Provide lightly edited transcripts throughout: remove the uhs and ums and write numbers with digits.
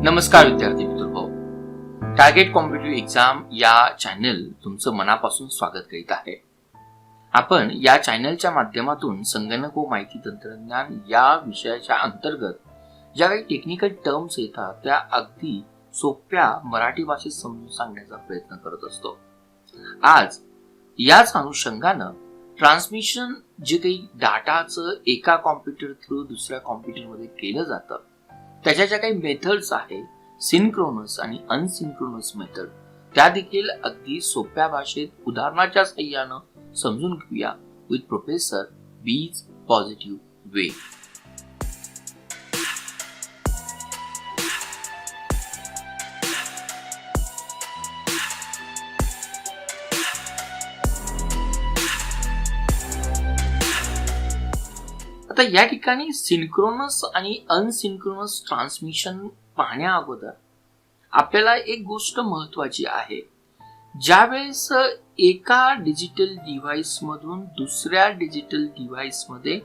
नमस्कार विद्यार्थी मित्र, टार्गेट कॉम्पिटिटिव्ह एक्झाम या चॅनल तुमचं मनापासून स्वागत करीत आहे. आपण या चॅनलच्या माध्यमातून संगणक व माहिती तंत्रज्ञान या विषयाच्या अंतर्गत ज्या काही टेक्निकल टर्म्स येतात त्या अगदी सोप्या मराठी भाषेत समजून सांगण्याचा प्रयत्न करत असतो. आज याच अनुषंगानं ट्रान्समिशन जे काही डाटाचं एका कॉम्प्युटर थ्रू दुसऱ्या कॉम्प्युटरमध्ये केलं जातं त्याच्या ज्या काही मेथड्स आहेत, सिंक्रोनस आणि अनसिंक्रोनस मेथड, त्या देखील अगदी सोप्या भाषेत उदाहरणाच्या साहाय्यानं समजून घेऊया विथ प्रोफेसर बीज पॉझिटिव्ह वे. आता या ठिकाणी सिंक्रोनस आणि अनसिंक्रोनस ट्रान्समिशन पाहण्या अगोदर आपल्याला एक गोष्ट महत्वाची आहे. ज्यावेळेस एका डिजिटल डिव्हाइस मधून दुसऱ्या डिजिटल डिव्हाइस मध्ये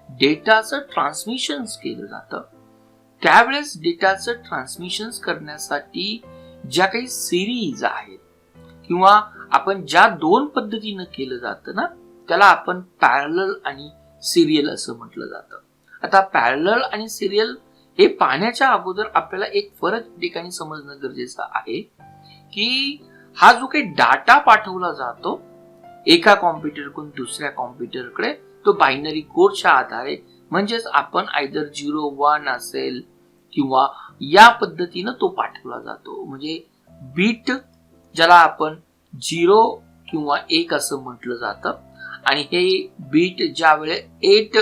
डेटाचं ट्रान्समिशन केलं जातं त्यावेळेस डेटाचं ट्रान्समिशन करण्यासाठी ज्या काही सिरीज आहेत किंवा आपण ज्या दोन पद्धतीनं केलं जातं ना त्याला आपण पॅरलल आणि सिरियल असं म्हटलं जातं. आता पॅरलल आणि सिरियल हे पाहण्याच्या अगोदर आपल्याला एक फरक ठिकाणी समजणं गरजेचं आहे की हा जो काही डाटा पाठवला जातो एका कॉम्प्युटरकडून दुसऱ्या कॉम्प्युटरकडे तो बायनरी कोडच्या आधारे, म्हणजेच आपण आयदर 0-1 असेल किंवा या पद्धतीनं तो पाठवला जातो. म्हणजे बीट ज्याला आपण 0 किंवा 1 असं म्हटलं जातं आणि हे बीट ज्या वेळेस 8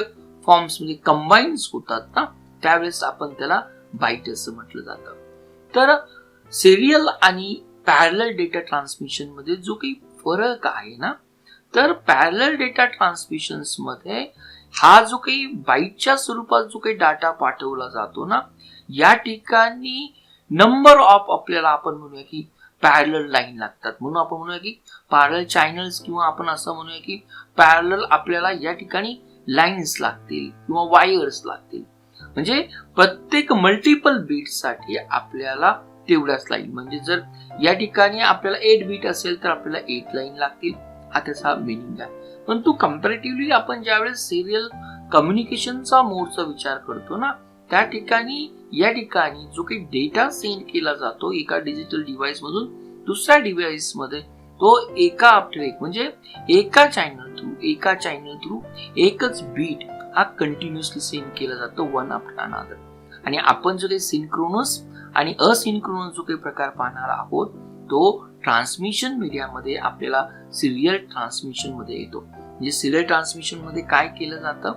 फॉर्म्स मध्ये कंबाईन्स होतात ना त्यावेळेस आपण त्याला बाईट असं म्हटलं जातं. तर सिरियल आणि पॅरलल डेटा ट्रान्समिशन मध्ये जो काही फरक आहे ना, तर पॅरलल डेटा ट्रान्समिशन मध्ये हा जो काही बाईटच्या स्वरूपात जो काही डाटा पाठवला जातो ना, या ठिकाणी नंबर ऑफ आपल्याला आपण म्हणूया की पॅरलल लाईन लागतात, म्हणून आपण म्हणूया की पॅरलल चॅनल्स किंवा आपण असं म्हणूया की पॅरलल आपल्याला या ठिकाणी लाईन्स लागतील किंवा वायर्स लागतील. म्हणजे प्रत्येक मल्टिपल बीट साठी आपल्याला तेवढ्याच लाईन, म्हणजे जर या ठिकाणी आपल्याला 8 बीट असेल तर आपल्याला 8 लाईन लागतील, हा त्याचा मिनिंग आहे. परंतु कंपॅरेटिव्हली आपण ज्यावेळेस सिरियल कम्युनिकेशनचा मोडचा विचार करतो ना त्या ठिकाणी या ठिकाणी जो काही डेटा सेंड केला जातो एका डिजिटल डिव्हाइस मधून दुसऱ्या डिव्हाइस मध्ये तो एका आफ्टर एक, म्हणजे एका चॅनल थ्रू एकच बीट हा कंटिन्युअसली सेंड केला जातो वन आफ्टर अनदर. आणि आपण जो काही सिंक्रोनस आणि असिंक्रोनस जो काही प्रकार पाहणार आहोत तो ट्रान्समिशन मीडियामध्ये आपल्याला सिरियल ट्रान्समिशन मध्ये येतो. म्हणजे सिरियल ट्रान्समिशन मध्ये काय केलं जातं,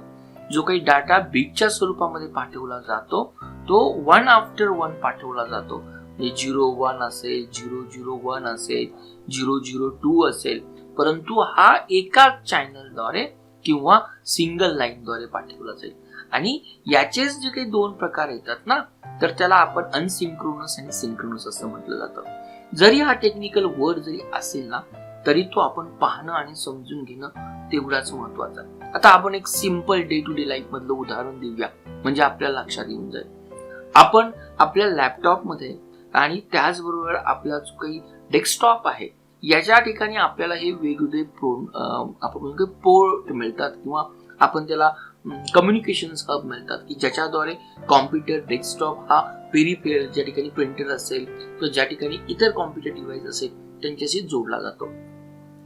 जो काही डाटा बीटच्या स्वरूपामध्ये पाठवला जातो तो 1 आफ्टर 1 पाठवला जातो. म्हणजे 0-1 असेल, 0-0-1 असेल, 0-0-2 असेल, परंतु हा एका चॅनलद्वारे किंवा सिंगल लाईनद्वारे पाठवला जाईल. आणि याचेच जे काही दोन प्रकार येतात ना तर त्याला आपण अनसिंक्रोनस आणि सिंक्रोनस असं म्हटलं जातं. जरी हा टेक्निकल वर्ड जरी असेल ना तरी तो आपण पाहणं आणि समजून घेणं तेवढाच महत्वाचं आहे. आता आपण एक simple day to day life मधलं उदाहरण देऊया म्हणजे आपल्याला लक्षात येऊन जाईल. आपण आपल्या लॅपटॉप मध्ये आणि त्याचबरोबर आपला जो काही डेस्कटॉप आहे याच्या ठिकाणी आपल्याला हे वेगवेगळे आपण पोर्ट मिळतात किंवा आपण त्याला कम्युनिकेशन हब मिळतात की ज्याच्याद्वारे कॉम्प्युटर डेस्कटॉप हा पेरिफेरल, ज्या ठिकाणी प्रिंटर असेल किंवा ज्या ठिकाणी इतर कॉम्प्युटर डिव्हाइस असेल त्यांच्याशी जोडला जातो.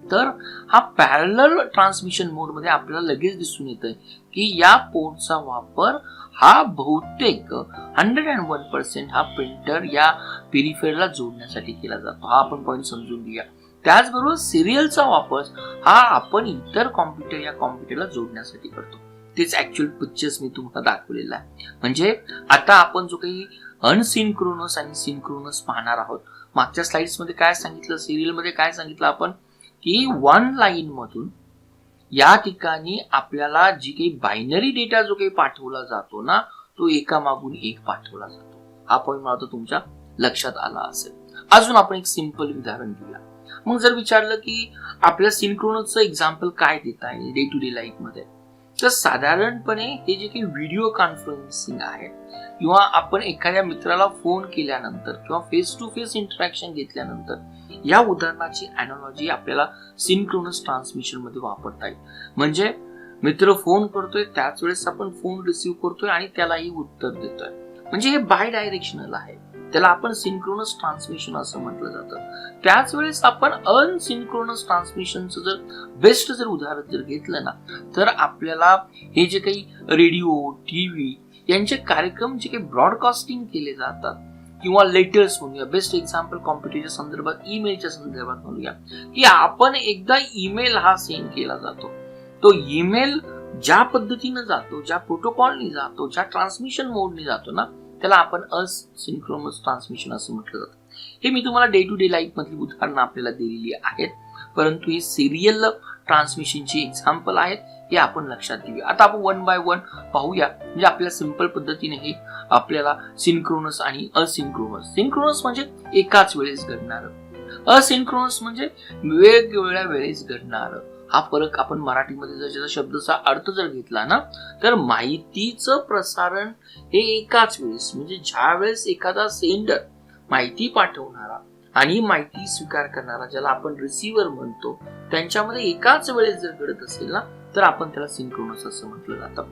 तर हा पॅरलल ट्रान्समिशन मोड मध्ये आपल्याला लगेच दिसून येतं की या पोर्टचा वापर हा बहुतेक 101% हा प्रिंटर या पेरिफेरलला जोडण्यासाठी केला जातो. हा आपण पॉईंट समजून घेऊया. त्याचबरोबर सिरियलचा वापर हा आपण इतर कॉम्प्युटर या कॉम्प्युटरला जोडण्यासाठी करतो. तेच ऍक्च्युअल पिक्चर्स मी तुम्हाला दाखवलेलं आहे. म्हणजे आता आपण जो काही अनसिंक्रोनस आणि सिंक्रोनस पाहणार आहोत, मागच्या स्लाइड्स मध्ये काय सांगितलं, सिरियल मध्ये काय सांगितलं आपण की 1 लाईन मधून या ठिकाणी आपल्याला जी काही बायनरी डेटा जो काही पाठवला जातो ना तो एका मागून एक पाठवला जातो. हा पॉईंट मला तुमच्या लक्षात आला असेल. अजून आपण एक सिंपल उदाहरण घेऊया. मग जर विचारलं की आपल्या सिंक्रोनसचं एक्झाम्पल काय देता येईल डे टू डे लाईफ मध्ये, तर साधारणपणे हे जे काही व्हिडिओ कॉन्फरन्सिंग आहे किंवा आपण एखाद्या मित्राला फोन केल्यानंतर किंवा फेस टू फेस इंटरॅक्शन घेतल्यानंतर या उदाहरणाची अॅनालॉजी आपल्याला सिंक्रोनस ट्रान्समिशन मध्ये वापरता येईल. म्हणजे मित्र फोन करतोय त्याच वेळेस आपण फोन रिसीव्ह करतोय आणि त्यालाही उत्तर देतोय. म्हणजे हे बाय डायरेक्शनल आहे. त्याला आपण सिंक्रोनस ट्रान्समिशन असं म्हटलं जातं. त्याच वेळेस आपण अनसिंक्रोनस ट्रान्समिशनचं जर बेस्ट जर उदाहरण जर घेतलं ना तर आपल्याला हे जे काही रेडिओ टीव्ही यांचे कार्यक्रम जे काही ब्रॉडकास्टिंग केले जातात किंवा लेटर्स म्हणूया, बेस्ट एक्झाम्पल कॉम्प्युटरच्या संदर्भात ईमेलच्या संदर्भात म्हणूया की आपण एकदा ईमेल हा सेंड केला जातो. तो ईमेल ज्या पद्धतीने जातो, ज्या प्रोटोकॉलने जातो, ज्या ट्रान्समिशन मोडने जातो ना त्याला आपण असिंक्रोनस ट्रान्समिशन असं म्हटलं जातं. हे मी तुम्हाला डे टू डे लाईफ मधली उदाहरणं आपल्याला दिलेली आहेत, परंतु हे सिरियल ट्रान्समिशनची एक्झाम्पल आहेत. हे आपण लक्षात घेऊया. आता आपण वन बाय वन पाहूया. म्हणजे आपल्याला सिंपल पद्धतीने हे आपल्याला सिंक्रोनस आणि असिंक्रोनस. सिंक्रोनस म्हणजे एकाच वेळेस घडणारं, असिंक्रोनस म्हणजे वेगवेगळ्या वेळेस घडणारं. हा फरक आपण मराठीमध्ये जर त्याचा शब्दाचा अर्थ जर घेतला ना तर माहितीचं प्रसारण हे एकाच वेळेस म्हणजे ज्या वेळेस एखादा सेंडर माहिती पाठवणारा आणि माहिती स्वीकार करणारा ज्याला आपण रिसिव्हर म्हणतो त्यांच्यामध्ये एकाच वेळेस जर घडत असेल ना तर आपण त्याला सिंक्रोनस असं म्हटलं जातं.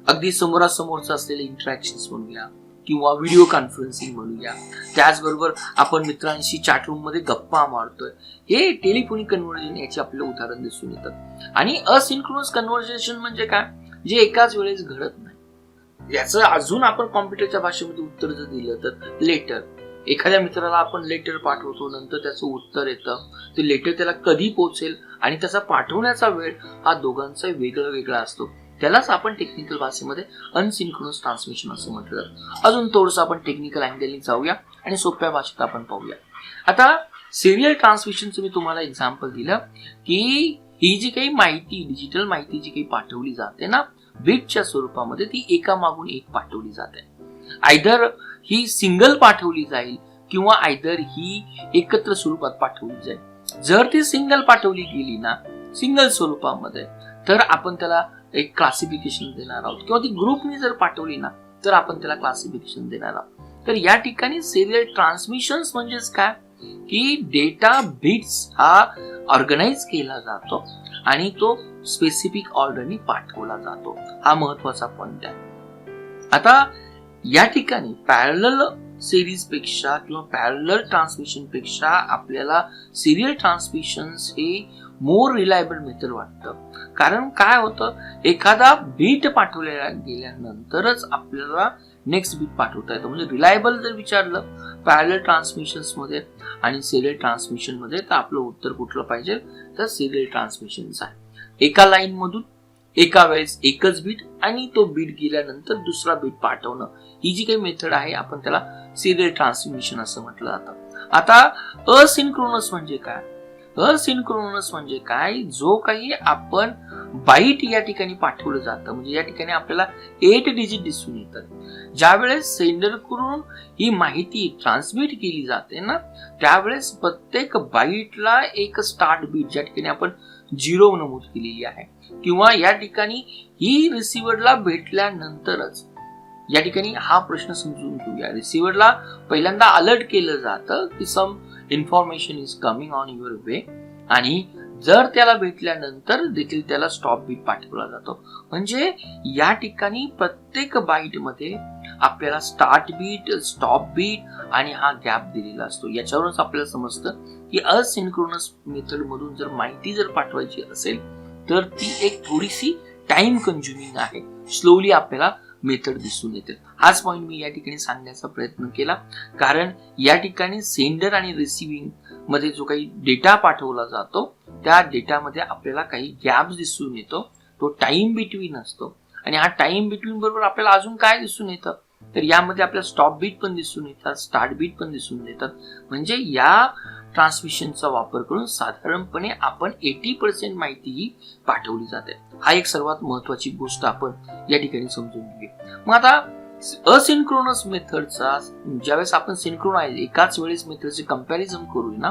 अगदी समोरासमोरचं असलेले इंटरॅक्शन्स म्हणूया किंवा व्हिडिओ कॉन्फरन्सिंग म्हणूया, त्याचबरोबर आपण मित्रांशी चॅट रूम मध्ये गप्पा मारतोय, हे टेलिफोनिक कन्व्हर्सेशन याचे आपलं उदाहरण दिसून येतं. आणि असिंक्रोनस कन्व्हर्सेशन म्हणजे काय, जे एकाच वेळेस घडत नाही. याचं अजून आपण कॉम्प्युटरच्या भाषेमध्ये उत्तर जर दिलं तर लेटर. एखाद्या मित्राला आपण लेटर पाठवतो, नंतर त्याचं उत्तर येतं. ते लेटर त्याला कधी पोहोचेल आणि त्याचा पाठवण्याचा वेळ हा दोघांचा वेगळा वेगळा असतो. त्यालाच आपण टेक्निकल भाषेमध्ये अनसिंक्रोनस ट्रान्समिशन असं म्हटलं जातं. अजून थोडंसं आपण टेक्निकल अँगलनी जाऊया आणि सोप्या भाषेत आपण पाहूया. आता सिरियल ट्रान्समिशनचं मी तुम्हाला एक्झाम्पल दिलं की ही जी काही माहिती, डिजिटल माहिती जी काही पाठवली जाते ना बिटच्या स्वरूपामध्ये, ती एका मागून एक पाठवली जाते. आयदर ही सिंगल पाठवली जाईल किंवा आयदर ही एकत्र स्वरूपात पाठवली जाईल. जर ती सिंगल पाठवली गेली ना सिंगल स्वरूपामध्ये तर आपण त्याला एक क्लासिफिकेशन देणार आहोत, किंवा ती ग्रुपनी जर पाठवली ना तर आपण त्याला क्लासिफिकेशन देणार आहोत. तर या ठिकाणी सिरियल ट्रान्समिशन्स म्हणजेच काय की डेटा बिट्स हा ऑर्गनाइज केला जातो आणि तो स्पेसिफिक ऑर्डरनी पाठवला जातो. हा महत्वाचा पॉइंट आहे. आता या ठिकाणी पॅरलल सिरीज पेक्षा किंवा पॅरलल ट्रान्समिशन पेक्षा आपल्याला सिरियल ट्रान्समिशन्स हे मोर रिलायबल मेथड वाटतं. कारण काय होतं, एखादा बीट पाठवलेला गेल्यानंतरच आपल्याला नेक्स्ट बीट पाठवता येतं. म्हणजे रिलायबल जर विचारलं पॅरलल ट्रान्समिशन्स मध्ये आणि सिरियल ट्रान्समिशन मध्ये तर आपलं उत्तर कुठलं पाहिजे तर सिरियल ट्रान्समिशनच आहे. एका लाईन मधून एका वेळेस एकच बीट आणि तो बीट गेल्यानंतर दुसरा बीट पाठवणं, ही जी काही मेथड आहे आपण त्याला सिरियल ट्रान्समिशन असं म्हटलं जातं. आता असिंक्रोनस म्हणजे काय, असिंक्रोनस म्हणजे काय, जो काही आपण बाईट या ठिकाणी पाठवलं जातं. म्हणजे या ठिकाणी आपल्याला 8 डिजिट दिसून येतात. ज्या वेळेस सेंडर करून ही माहिती ट्रान्समिट केली जाते ना त्यावेळेस प्रत्येक बाईटला एक स्टार्ट बीट ज्या ठिकाणी आपण 0 नमूद केलेली आहे, किंवा या ठिकाणी ही रिसिव्हरला भेटल्यानंतरच या ठिकाणी हा प्रश्न समजून घेऊया. रिसिव्हरला पहिल्यांदा अलर्ट केलं जातं की some information is coming on your way, आणि जर त्याला भेटल्यानंतर देखील त्याला स्टॉप बीट पाठवला जातो. म्हणजे या ठिकाणी प्रत्येक बाईट मध्ये आपल्याला स्टार्ट बीट, स्टॉप बीट आणि हा गॅप दिलेला असतो. याच्यावरूनच आपल्याला समजतं की असिंक्रोनस मेथड मधून जर माहिती जर पाठवायची असेल तर ती एक थोडीशी टाइम कंझ्युमिंग आहे. स्लोली आपल्याला मेथड दिसून येते. हाच पॉइंट मी या ठिकाणी सांगण्याचा प्रयत्न केला, कारण या ठिकाणी सेंडर आणि रिसिव्हिंग मध्ये जो काही डेटा पाठवला जातो त्या डेटामध्ये आपल्याला काही गॅप्स दिसून येतो. तो टाइम बिटवीन असतो आणि हा टाइम बिटवीन बरोबर आपल्याला अजून काय दिसून येतं तर यामध्ये आपल्याला स्टॉप बीट पण दिसून येतात, स्टार्ट बीट पण दिसून येतात. म्हणजे या ट्रान्समिशनचा वापर करून साधारणपणे आपण 80% माहिती ही पाठवली जाते. हा एक सर्वात महत्वाची गोष्ट आपण या ठिकाणी समजून घेऊया. मग आता असिंक्रोनस मेथडचा ज्यावेळेस आपण सिंक्रोनाइज एकाच वेळेस मेथडचे कंपॅरिझन करू ना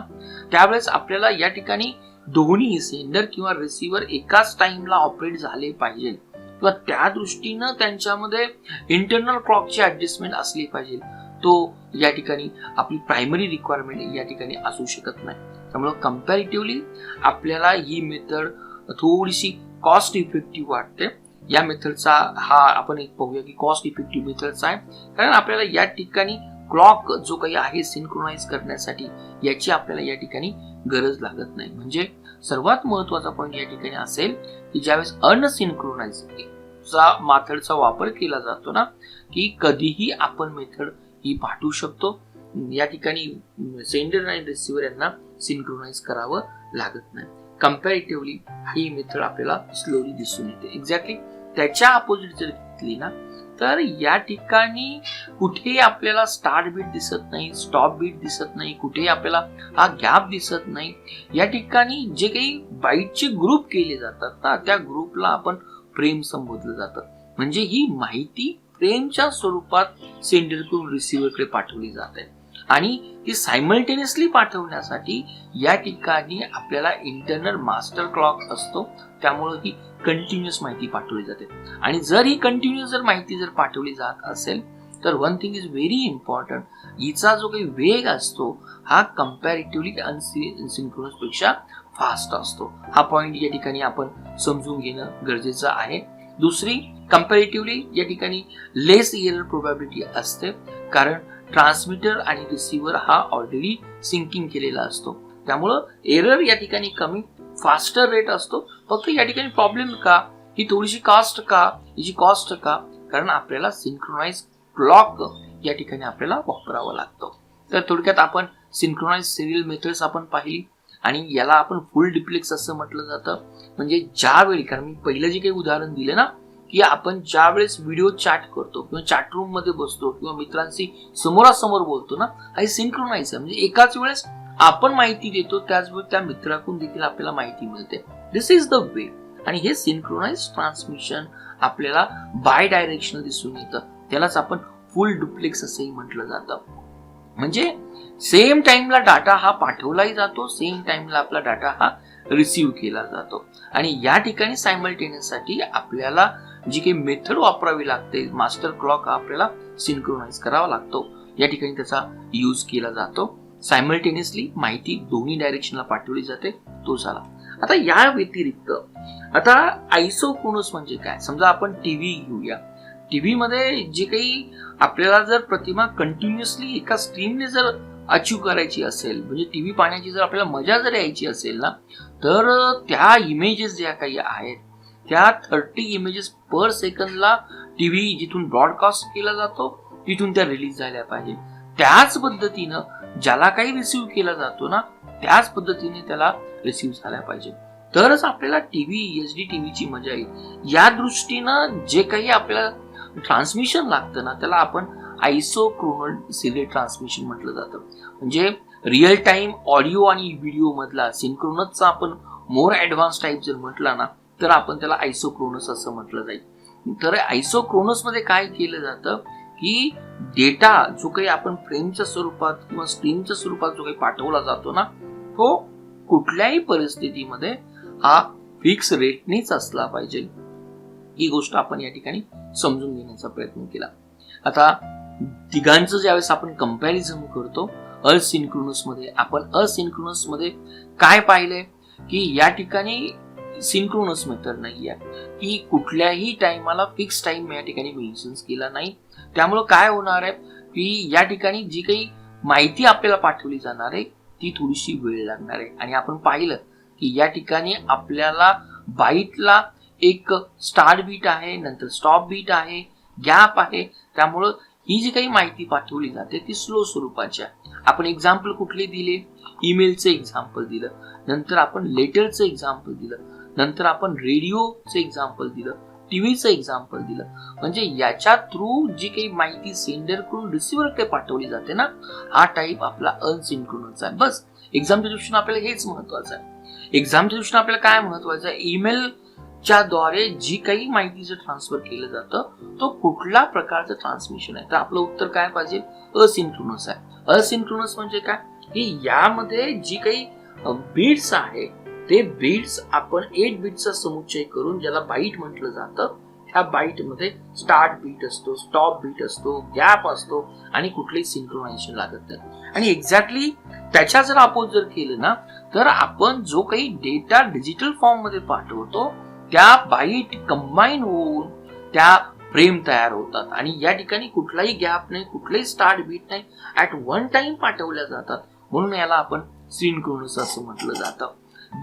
त्यावेळेस आपल्याला या ठिकाणी दोन्ही सेंडर किंवा रिसिव्हर एकाच टाइमला ऑपरेट झाले पाहिजे किंवा त्या दृष्टीनं त्यांच्यामध्ये इंटरनल क्लॉकची ऍडजस्टमेंट असली पाहिजे, तो या ठिकाणी आपली प्रायमरी रिक्वायरमेंट या ठिकाणी असू शकत नाही. त्यामुळे कम्पॅरेटिव्हली आपल्याला ही मेथड थोडीशी कॉस्ट इफेक्टिव्ह वाटते. या मेथडचा हा आपण एक पाहूया की कॉस्ट इफेक्टिव्ह मेथडचा आहे, कारण आपल्याला या ठिकाणी क्लॉक जो काही आहे सिंक्रोनाइज करण्यासाठी याची आपल्याला या ठिकाणी गरज लागत नाही. म्हणजे सर्वात महत्वाचा पॉईंट या ठिकाणी असेल की ज्यावेळेस अनसिंक्रोनाइज मेथडचा वापर केला जातो ना, की कधीही आपण मेथड ही पाठवू शकतो. या ठिकाणी सेंडर आणि रिसिव्हर यांना सिंक्रोनाइज करावं लागत नाही. कम्पॅरेटिव्हली ही मेथड आपल्याला स्लोली दिसून येते. एक्झॅक्टली त्याच्या अपोजिट जर घेतली ना, तर या ठिकाणी कुठेही आपल्याला स्टार्ट बीट दिसत नाही, स्टॉप बीट दिसत नाही, कुठेही आपल्याला हा गॅप दिसत नाही. या ठिकाणी जे काही बाईटचे ग्रुप केले जातात ना, त्या ग्रुपला आपण फ्रेम संबोधलं जातं. म्हणजे ही माहिती फ्रेमच्या स्वरूपात सेंडरकडून रिसिव्हरकडे पाठवली जाते आणि ती सायमल्टेनियसली पाठवण्यासाठी या ठिकाणी आपल्याला इंटरनल मास्टर क्लॉक असतो. त्यामुळे ही कंटिन्युअस माहिती पाठवली जाते. आणि जर ही कंटिन्युअस जर माहिती जर पाठवली जात असेल तर one thing is very important, हिचा जो काही वेग असतो हा कम्पॅरेटिव्हली अनसिंक्रोनस पेक्षा फास्ट असतो. हा पॉइंट या ठिकाणी आपण समजून घेणं गरजेचं आहे. दुसरी, कम्पॅरेटिव्हली या ठिकाणी लेस एरर प्रोबॅबिलिटी असते, कारण ट्रान्समीटर आणि रिसिव्हर हा ऑलरेडी सिंकिंग केलेला असतो. त्यामुळं एरर या ठिकाणी कमी, फास्टर रेट असतो. फक्त या ठिकाणी प्रॉब्लेम का, ही थोडीशी कॉस्ट का, हिची कॉस्ट का, कारण आपल्याला सिंक्रोनाइज क्लॉक या ठिकाणी आपल्याला वापरावा लागतो. तर थोडक्यात आपण सिंक्रोनाइज सिरियल मेथड्स आपण पाहिली आणि याला आपण फुल डिप्लेक्स असं म्हटलं जातं. म्हणजे ज्यावेळी, कारण मी पहिलं जे काही उदाहरण दिले ना, की आपण ज्या वेळेस व्हिडिओ चॅट करतो किंवा चॅट रूम मध्ये बसतो किंवा मित्रांशी समोरासमोर बोलतो ना, हे सिंक्रोनाइज आहे. म्हणजे एकाच वेळेस आपण माहिती देतो, त्याचबरोबर त्या मित्राकडून देखील आपल्याला माहिती मिळते. दिस इज द वे. आणि हे सिंक्रोनाइज ट्रान्समिशन आपल्याला बाय डायरेक्शनल दिसून येतं. त्यालाच आपण फुल डुप्लेक्स असंही म्हटलं जातं. म्हणजे सेम टाइमला डाटा हा पाठवलाही जातो, सेम टाइमला आपला डाटा हा रिसिव्ह केला जातो. आणि या ठिकाणी सायमल्टेनियस साठी आपल्याला जी काही मेथड वापरावी लागते, मास्टर क्लॉक हा आपल्याला सिंक्रोनाइज करावा लागतो. या ठिकाणी त्याचा यूज केला जातो. सायमल्टेनियसली माहिती दोन्ही डायरेक्शनला पाठवली जाते, तो झाला. आता या व्यतिरिक्त आता आयसोक्रोनस म्हणजे काय? समजा आपण टीव्ही घेऊया. टीव्ही मध्ये जे काही आपल्याला जर प्रतिमा कंटिन्युअसली एका स्क्रीनने जर अचीव करायची असेल, म्हणजे टीव्ही पाहण्याची जर आपल्याला मजा जर यायची असेल ना, तर त्या इमेजेस ज्या काही आहेत त्या 30 इमेजेस पर सेकंदला टीव्ही जिथून ब्रॉडकास्ट केला जातो तिथून त्या रिलीज झाल्या पाहिजे. त्याच पद्धतीनं ज्याला काही रिसिव्ह केला जातो ना, त्याच पद्धतीने त्याला रिसिव्ह झाल्या पाहिजे, तरच आपल्याला टीव्ही, एचडी टीव्हीची मजा येईल. या दृष्टीनं जे काही आपल्याला ट्रान्समिशन लागतं ना, त्याला आपण आयसोक्रोनल सिरियल ट्रान्समिशन म्हटलं जातं. म्हणजे रिअल टाइम ऑडिओ आणि व्हिडिओ मधला सिंक्रोनसचा आपण मोर ऍडव्हान्स टाईप जर म्हटला ना, तर आपण त्याला आयसोक्रोनस असं म्हटलं जाईल. तर आयसोक्रोनस मध्ये काय केलं जातं की डेटा जो काही आपण फ्रेमच्या स्वरूपात किंवा स्क्रीनच्या स्वरूपात जो काही पाठवला जातो ना, तो कुठल्याही परिस्थितीमध्ये हा फिक्स रेटनेच असला पाहिजे. ही गोष्ट आपण या ठिकाणी समजून घेण्याचा प्रयत्न केला. आता तिघांचं ज्यावेळेस आपण कंपॅरिझन करतो असिंक्रोनस मध्ये, आपण असिंक्रोनस मध्ये काय पाहिलंय की या ठिकाणी सिंक्रोनस मेथड नाही आहे की कुठल्याही टाइमाला फिक्स टाइम या ठिकाणी मेन्शन केला नाही. त्यामुळे काय होणार आहे की या ठिकाणी जी काही माहिती आपल्याला पाठवली जाणार आहे ती थोडीशी वेळ लागणार आहे. आणि आपण पाहिलं की या ठिकाणी आपल्याला बाईटला एक स्टार्ट बीट आहे, नंतर स्टॉप बीट आहे, गॅप आहे. त्यामुळं ही जी काही माहिती पाठवली जाते ती स्लो स्वरूपाची आहे. आपण एक्झाम्पल कुठले दिले? ईमेलचं एक्झाम्पल दिलं, नंतर आपण लेटरचं एक्झाम्पल दिलं, नंतर आपण रेडिओचं एक्झाम्पल दिलं, टीव्हीचं एक्झाम्पल दिलं. म्हणजे याच्या थ्रू जी काही माहिती सेंडरकडून रिसिव्हरकडे पाठवली जाते ना, हा टाईप आपला अनसिंक्रोनस आहे. बस एक्झामच्या दृष्टीने आपल्याला हेच महत्वाचं आहे. एक्झामच्या दृष्टीने आपल्याला काय महत्वाचं आहे? ईमेलच्या द्वारे जी काही माहिती जर ट्रान्सफर केलं जातं तो कुठल्या प्रकारचं ट्रान्समिशन आहे? तर आपलं उत्तर काय पाहिजे? असिंक्रोनस आहे. असिंक्रोनस म्हणजे काय? की यामध्ये जी काही बीट्स आहे ते बीट्स आपण 8 बीटचा समुच्चय करून ज्याला बाईट म्हटलं जातं, ह्या बाईट मध्ये स्टार्ट बीट असतो, स्टॉप बीट असतो, गॅप असतो आणि कुठलेही सिंक्रोनायझेशन लागत नाही. आणि एक्झॅक्टली त्याच्या जर आपण जर केलं ना, तर आपण जो काही डेटा डिजिटल फॉर्म मध्ये पाठवतो त्या बाईट कंबाईन होऊन त्या फ्रेम तयार होतात आणि या ठिकाणी कुठलाही गॅप नाही, कुठलाही स्टार्ट बीट नाही, ऍट वन टाइम पाठवल्या जातात. म्हणून याला आपण सिंक्रोनस असं म्हटलं जातं.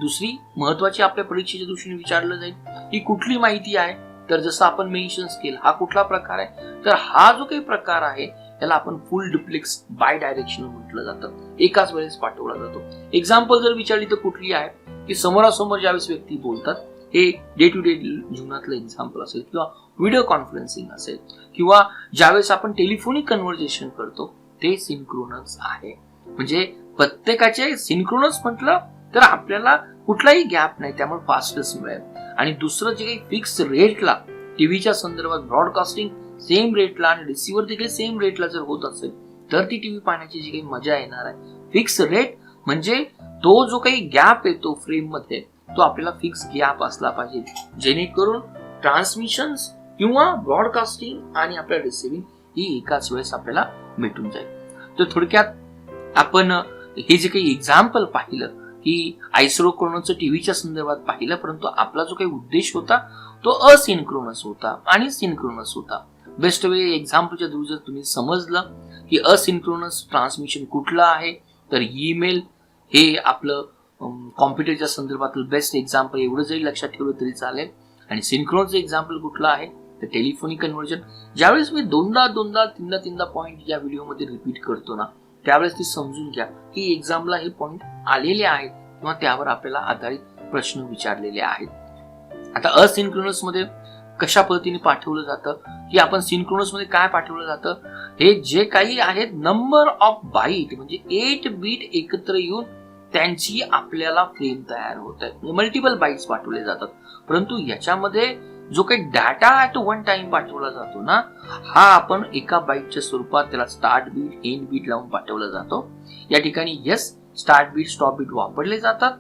दुसरी महत्वाची आपल्या परीक्षेच्या दृष्टीने विचारलं जाईल की कुठली माहिती आहे, तर जसं आपण मेन्शन्स केलं हा कुठला प्रकार आहे, तर हा जो काही प्रकार आहे त्याला आपण फुल डुप्लेक्स बाय डायरेक्शनल म्हटलं जातं, एकाच वेळेस पाठवला जातो. एक्झाम्पल जर विचारली तर कुठली आहे की समोरासमोर ज्यावेळेस व्यक्ती बोलतात, हे डे टू डे जीवनातलं एक्झाम्पल असेल किंवा व्हिडिओ कॉन्फरन्सिंग असेल किंवा ज्यावेळेस आपण टेलिफोनिक कन्व्हर्सेशन करतो ते सिंक्रोनस आहे. म्हणजे प्रत्येकाचे सिंक्रोनस म्हटलं तर आपल्याला कुठलाही गॅप नाही, त्यामुळे फास्टच मिळेल. आणि दुसरं जे काही फिक्स रेटला टीव्हीच्या संदर्भात ब्रॉडकास्टिंग सेम रेटला आणि रिसिव्हर देखील सेम रेटला जर होत असेल तर ती टीव्ही पाहण्याची जी काही मजा येणार आहे. फिक्स रेट म्हणजे तो जो काही गॅप येतो फ्रेम मध्ये तो आपल्याला फिक्स गॅप असला पाहिजे, जेणेकरून ट्रान्समिशन किंवा ब्रॉडकास्टिंग आणि आपल्या रिसिव्हिंग ही एकाच वेळेस आपल्याला भेटून जाईल. तर थोडक्यात आपण हे जे काही एक्झाम्पल पाहिलं की आयसोक्रोनसचं टीव्हीच्या संदर्भात पाहिलं, परंतु आपला जो काही उद्देश होता तो असिंक्रोनस होता आणि सिंक्रोनस होता. बेस्ट वे एक्झाम्पलच्या थ्रू जर तुम्ही समजलं की असिंक्रोनस ट्रान्समिशन कुठलं आहे, तर ईमेल हे आपलं कॉम्प्युटरच्या संदर्भातलं बेस्ट एक्झाम्पल, एवढं जरी लक्षात ठेवलं तरी चालेल. आणि सिंक्रोनचं एक्झाम्पल कुठलं आहे तर टेलिफोनिक कन्व्हर्जन. ज्यावेळेस मी तीनदा पॉईंट या व्हिडिओमध्ये रिपीट करतो ना, त्यावेळेस ती समजून घ्या की एक्झामला हे पॉईंट आलेले आहेत किंवा त्यावर आपल्याला आधारित प्रश्न विचारलेले आहेत. आता असिंक्रोनस मध्ये कशा पद्धतीने पाठवलं जातं की आपण सिंक्रोनस मध्ये काय पाठवलं जातं, हे जे काही आहेत नंबर ऑफ बाईट म्हणजे 8 बीट एकत्र येऊन त्यांची आपल्याला फ्रेम तयार होत आहे, मल्टिपल बाईट्स पाठवले जातात. परंतु याच्यामध्ये जो काही डाटा ऍट वन टाइम पाठवला जातो ना, हा आपण एका बाईटच्या स्वरूपात त्याला स्टार्ट बीट एंड बीट लावून पाठवला जातो. या ठिकाणी yes start beat stop beat वापरले जातात.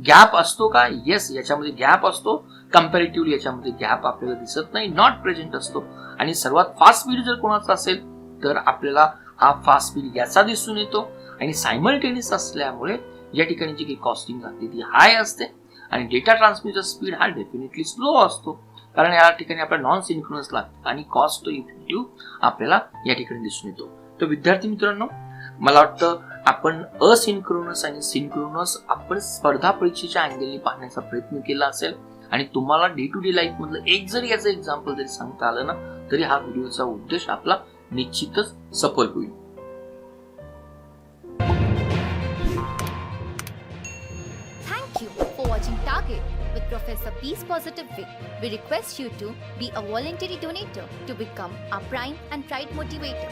गॅप असतो का, येस याच्यामध्ये गॅप असतो. कम्पॅरेटिव्हली याच्यामध्ये गॅप आपल्याला दिसत नाही, नॉट प्रेझेंट असतो. आणि सर्वात फास्ट स्पीड जर कोणाचा असेल तर आपल्याला हा फास्ट स्पीड याचा दिसून येतो. आणि सायमल्टेनियस असल्यामुळे या ठिकाणी जी काही कॉस्टिंग असते ती हाय असते आणि डेटा ट्रान्समिशन स्पीड हा डेफिनेटली स्लो असतो, कारण या ठिकाणी आपला नॉन सिंक्रोनस लागतं आणि कॉस्ट इफेक्टिव्ह आपल्याला या ठिकाणी दिसून येतो. तर विद्यार्थी मित्रांनो, मला वाटतं आपण असिंक्रोनस आणि सिंक्रोनस आपण स्पर्धा परीक्षेच्या अँगलने पाहण्याचा प्रयत्न केला असेल आणि तुम्हाला डे टू डे लाईफ मधलं एक जरी याचं एक्झाम्पल जरी सांगता आलं ना, तरी हा व्हिडिओचा उद्देश आपला निश्चितच सफल होईल. Watching Target with Professor Peace Positive Vic. We request you to be a voluntary donator to become our prime and pride motivator.